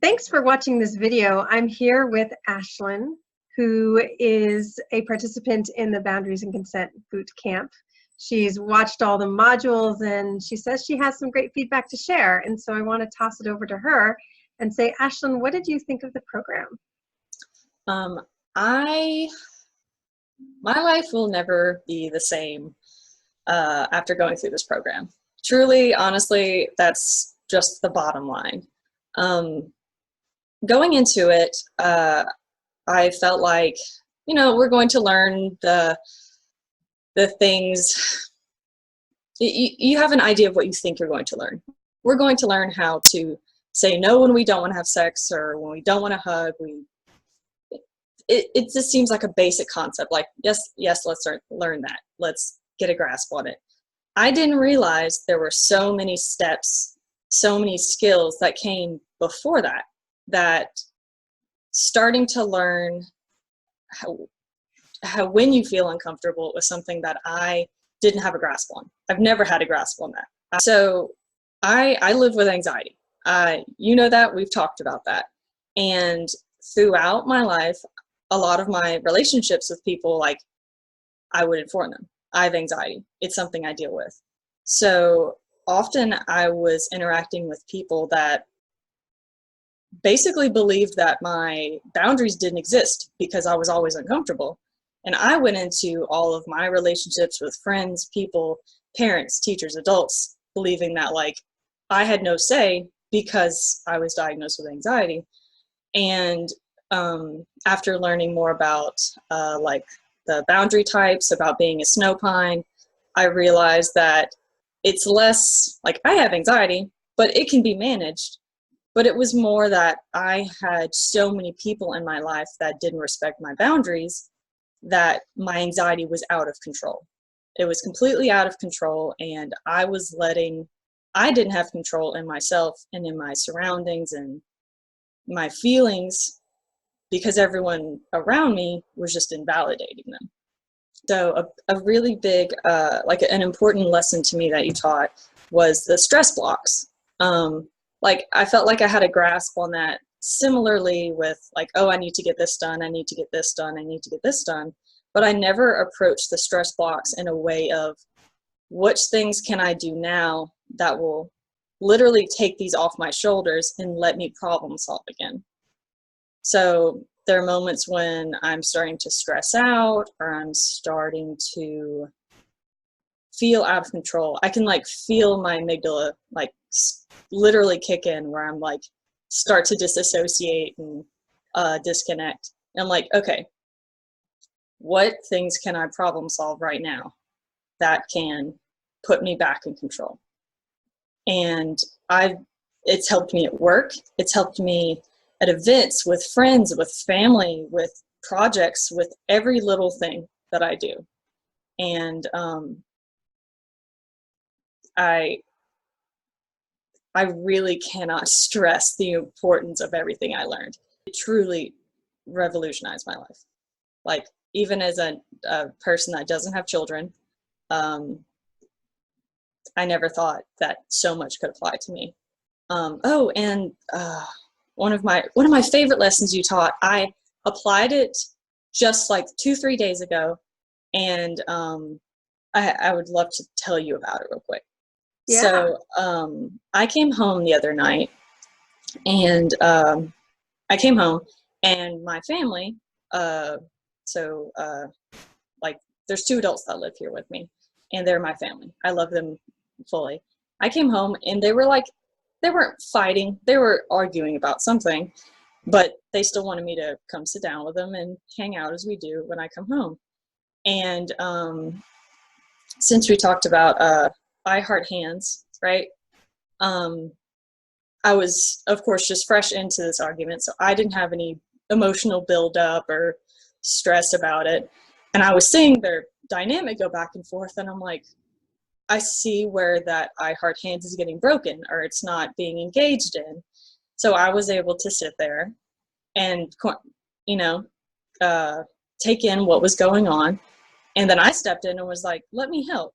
Thanks for watching this video. I'm here with Ashlyn, who is a participant in the Boundaries and Consent Bootcamp. She's watched all the modules and she says she has some great feedback to share. And so I want to toss it over to her and say, Ashlyn, what did you think of the program? My life will never be the same after going through this program. Truly, honestly, that's just the bottom line. Going into it, I felt like, we're going to learn the things. You have an idea of what you think you're going to learn. We're going to learn how to say no when we don't want to have sex or when we don't want to hug. It just seems like a basic concept, like, yes, let's learn that. Let's get a grasp on it. I didn't realize there were so many steps, so many skills that came before that starting to learn how when you feel uncomfortable was something that I didn't have a grasp on. I've never had a grasp on that. So I live with anxiety. You know that, we've talked about that. And throughout my life, a lot of my relationships with people, like, I would inform them, I have anxiety. It's something I deal with. So often I was interacting with people that basically believed that my boundaries didn't exist because I was always uncomfortable. And I went into all of my relationships with friends, people, parents, teachers, adults, believing that, like, I had no say because I was diagnosed with anxiety. And after learning more about like the boundary types, about being a snow pine, I realized that it's less like I have anxiety, but it can be managed. But it was more that I had so many people in my life that didn't respect my boundaries that my anxiety was out of control. It was completely out of control, and I didn't have control in myself and in my surroundings and my feelings because everyone around me was just invalidating them. So a really big, like an important lesson to me that you taught was the stress blocks. Like, I felt like I had a grasp on that similarly with, like, oh, I need to get this done, I need to get this done, I need to get this done. But I never approached the stress blocks in a way of, which things can I do now that will literally take these off my shoulders and let me problem solve again. So there are moments when I'm starting to stress out or I'm starting to feel out of control. I can, like, feel my amygdala, like, literally kick in, where I'm like, start to disassociate and disconnect. And I'm like, okay, what things can I problem solve right now that can put me back in control? And it's helped me at work. It's helped me at events, with friends, with family, with projects, with every little thing that I do. And I really cannot stress the importance of everything I learned. It truly revolutionized my life. Like, even as a person that doesn't have children, I never thought that so much could apply to me. Oh, and one of my favorite lessons you taught, I applied it just like 2-3 days ago, and I would love to tell you about it real quick. Yeah. So I came home the other night, and I came home, and my family, like, there's 2 adults that live here with me, and they're my family. I love them fully. I came home, and they were like, they weren't fighting, they were arguing about something, but they still wanted me to come sit down with them and hang out as we do when I come home. And since we talked about I heart hands, right? I was, of course, just fresh into this argument, so I didn't have any emotional buildup or stress about it. And I was seeing their dynamic go back and forth, and I'm like, I see where that I heart hands is getting broken, or it's not being engaged in. So I was able to sit there and, take in what was going on. And then I stepped in and was like, let me help.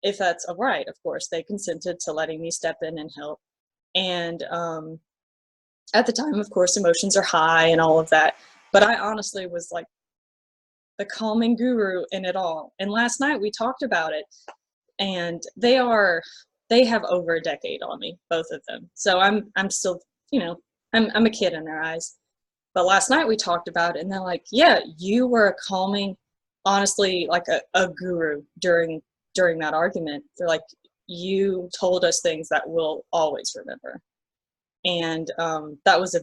If that's all right, of course. They consented to letting me step in and help. And at the time, of course, emotions are high and all of that, but I honestly was like the calming guru in it all. And last night we talked about it, and they have over a decade on me, both of them. So I'm still, you know, I'm a kid in their eyes. But last night we talked about it, and they're like, yeah, you were a calming, honestly, like a guru during that argument. They're like, you told us things that we'll always remember. And that was a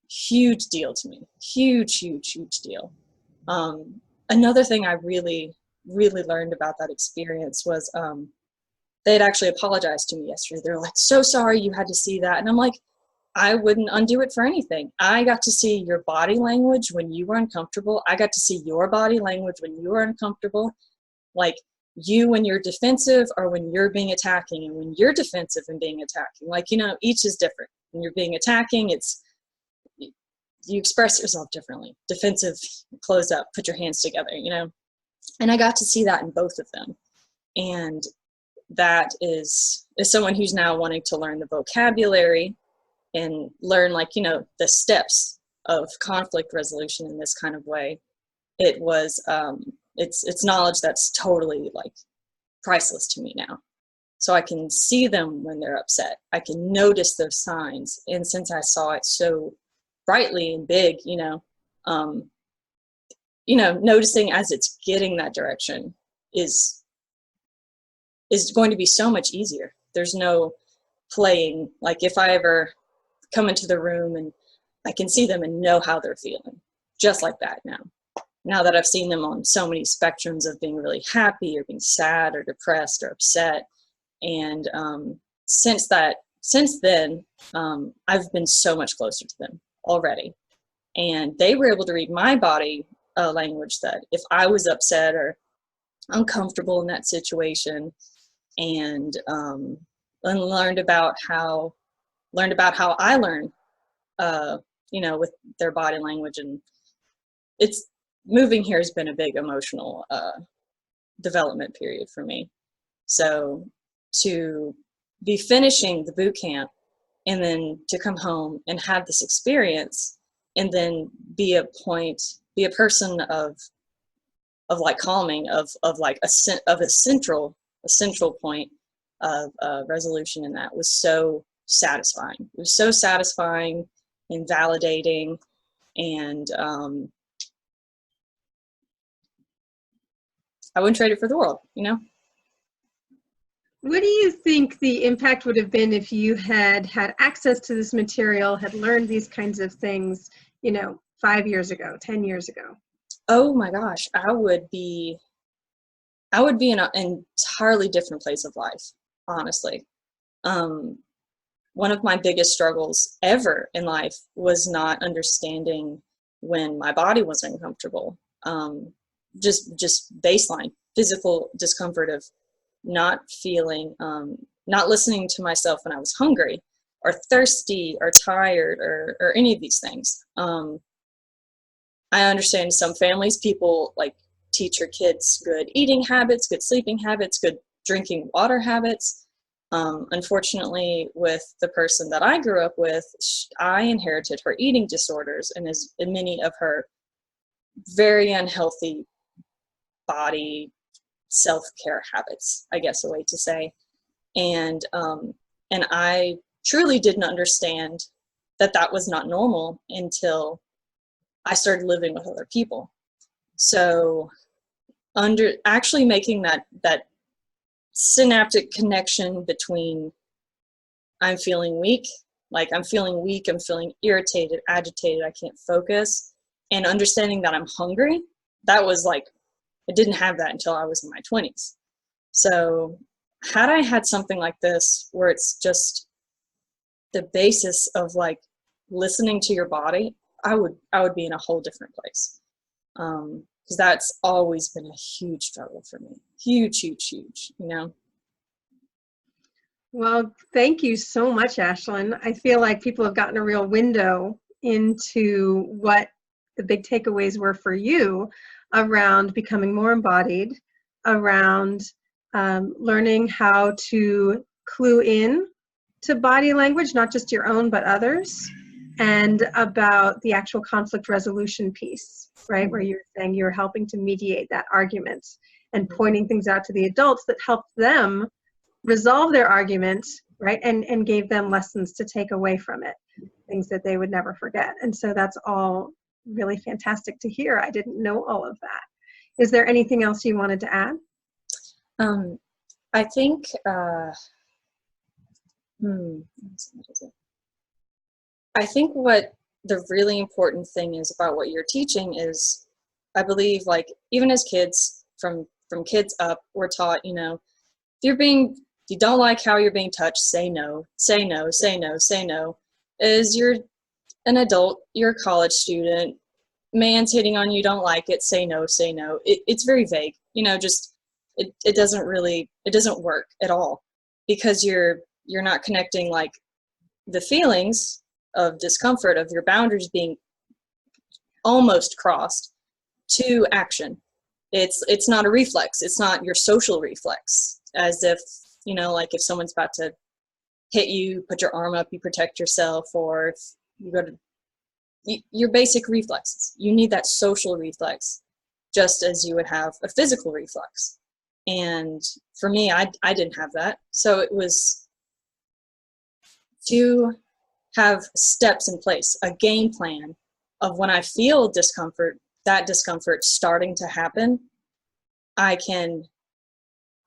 huge deal to me. Huge, huge, huge deal. Another thing I really, really learned about that experience was they had actually apologized to me yesterday. They're like, so sorry you had to see that. And I'm like, I wouldn't undo it for anything. I got to see your body language when you were uncomfortable. I got to see your body language when you were uncomfortable. Like, you when you're defensive or when you're being attacking, and when you're defensive and being attacking. Like, you know, each is different. When you're being attacking, you express yourself differently. Defensive, close up, put your hands together, you know. And I got to see that in both of them. And that is, as someone who's now wanting to learn the vocabulary and learn, like, you know, the steps of conflict resolution in this kind of way, it was it's knowledge that's totally like priceless to me now. So I can see them when they're upset. I can notice those signs. And since I saw it so brightly and big, noticing as it's getting that direction is going to be so much easier. There's no playing. Like, if I ever come into the room and I can see them and know how they're feeling, just like that now that I've seen them on so many spectrums of being really happy or being sad or depressed or upset. And since then, I've been so much closer to them already. And they were able to read my body language, that if I was upset or uncomfortable in that situation, and learned about how I learn, with their body language. And it's, moving here has been a big emotional development period for me. So to be finishing the boot camp and then to come home and have this experience, and then be a person of like calming, of like a central point of resolution, in that was so satisfying. It was so satisfying and validating, and I wouldn't trade it for the world, you know? What do you think the impact would have been if you had had access to this material, had learned these kinds of things, 5 years ago, 10 years ago? Oh my gosh, I would be in an entirely different place of life, honestly. One of my biggest struggles ever in life was not understanding when my body was uncomfortable. Just baseline physical discomfort of not feeling, not listening to myself when I was hungry or thirsty or tired or any of these things. I understand some families, people like teach your kids good eating habits, good sleeping habits, good drinking water habits. Unfortunately, with the person that I grew up with, I inherited her eating disorders and many of her very unhealthy body self-care habits, I guess a way to say. And I truly didn't understand that was not normal until I started living with other people. So actually making that synaptic connection between I'm feeling weak, I'm feeling irritated, agitated, I can't focus, and understanding that I'm hungry, that was like, I didn't have that until I was in my 20s. So had I had something like this where it's just the basis of like listening to your body, I would be in a whole different place. Because that's always been a huge struggle for me. Huge, Well, thank you so much, Ashlyn. I feel like people have gotten a real window into what the big takeaways were for you around becoming more embodied, around learning how to clue in to body language, not just your own, but others, and about the actual conflict resolution piece, right? Where you're saying you're helping to mediate that argument and pointing things out to the adults that helped them resolve their argument, right? And gave them lessons to take away from it, things that they would never forget. And so that's all really fantastic to hear. I didn't know all of that. Is there anything else you wanted to add? I think, I think what the really important thing is about what you're teaching is, I believe, like, even as kids, from kids up, we're taught, you know, if you don't like how you're being touched, say no, say no, say no, say no. As you're an adult, you're a college student, man's hitting on you, don't like it, say no, say no. It's very vague, you know, just, it doesn't work at all, because you're not connecting, like, the feelings of discomfort, of your boundaries being almost crossed, to action. It's not a reflex. It's not your social reflex, as if, you know, like, if someone's about to hit you, put your arm up, you protect yourself, or if you go to your basic reflexes. You need that social reflex, just as you would have a physical reflex. And for me, I didn't have that. So it was to have steps in place, a game plan of when I feel discomfort, that discomfort starting to happen, I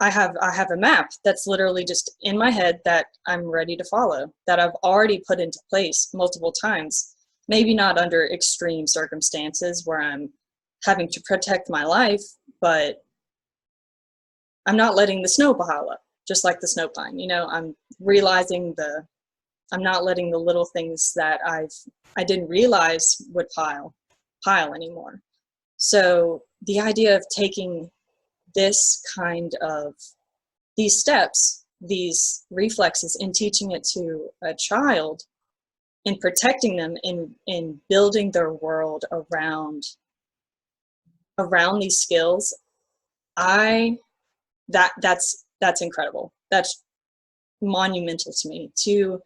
have a map that's literally just in my head that I'm ready to follow, that I've already put into place multiple times. Maybe not under extreme circumstances where I'm having to protect my life, but I'm not letting the snow pile up, just like the snow pine. You know, I'm realizing I'm not letting the little things that I didn't realize would pile anymore. So the idea of taking these steps, these reflexes, and teaching it to a child, and protecting them, in building their world around these skills, that's incredible. That's monumental to me. To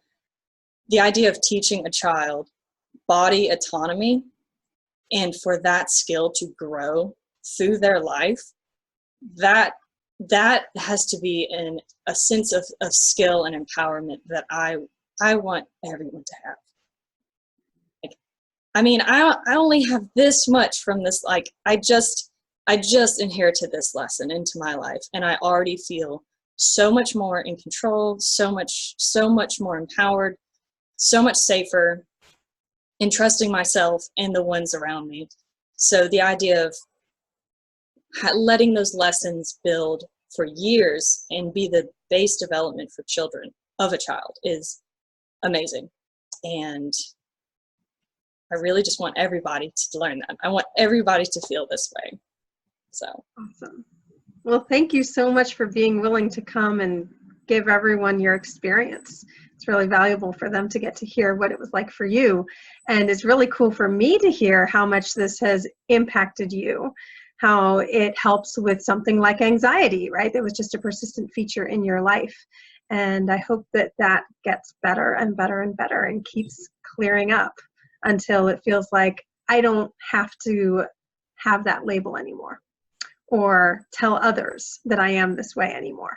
the idea of teaching a child body autonomy, and for that skill to grow through their life, that has to be a sense of skill and empowerment that I want everyone to have. Like, I mean, I only have this much from this. Like, I just inherited this lesson into my life, and I already feel so much more in control, so much more empowered, so much safer in trusting myself and the ones around me. So the idea of letting those lessons build for years and be the base development for children of a child is amazing. And I really just want everybody to learn that. I want everybody to feel this way. So awesome. Well, thank you so much for being willing to come and give everyone your experience. It's really valuable for them to get to hear what it was like for you. And it's really cool for me to hear how much this has impacted you, how it helps with something like anxiety, right? That was just a persistent feature in your life. And I hope that that gets better and better and better and keeps clearing up until it feels like I don't have to have that label anymore or tell others that I am this way anymore.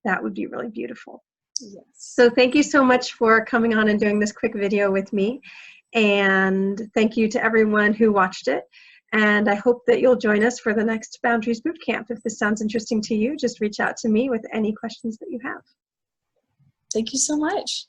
That would be really beautiful. yes. So thank you so much for coming on and doing this quick video with me. And thank you to everyone who watched it. And I hope that you'll join us for the next Boundaries Bootcamp. If this sounds interesting to you, just reach out to me with any questions that you have. Thank you so much.